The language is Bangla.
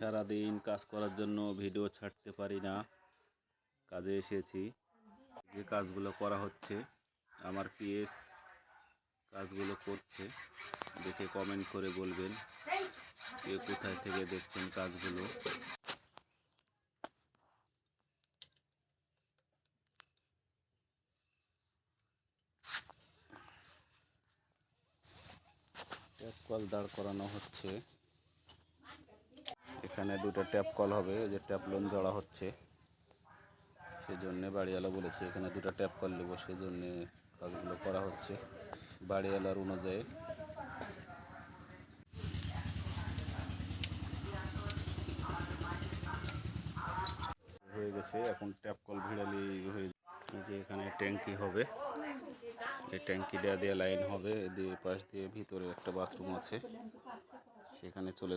সারাদিন কাজ করার জন্য ভিডিও ছাড়তে পারি না। কাজে এসেছি, যে কাজগুলো করা হচ্ছে আমার পিএস কাজগুলো করছে, দেখে কমেন্ট করে বলবেন কে কোথায় থেকে দেখছেন কাজগুলো। ট্যাপ কল দাঁড় করানো হচ্ছে, এখানে দুটো ট্যাপ কল হবে, যে ট্যাপ লোন জড়া হচ্ছে, সেজন্য বাড়িওয়ালা বলেছে এখানে দুটো ট্যাপ কল নেবো, সেজন্য কাজগুলো করা হচ্ছে বাড়িওয়ালার অনুযায়ী। হয়ে গেছে, এখন ট্যাপ কল ভিড়ালি হয়ে যে এখানে ট্যাঙ্কি হবে, এই ট্যাঙ্কিটা দিয়ে লাইন হবে, দিয়ে পাশ দিয়ে ভিতরে একটা বাথরুম আছে, সেখানে চলে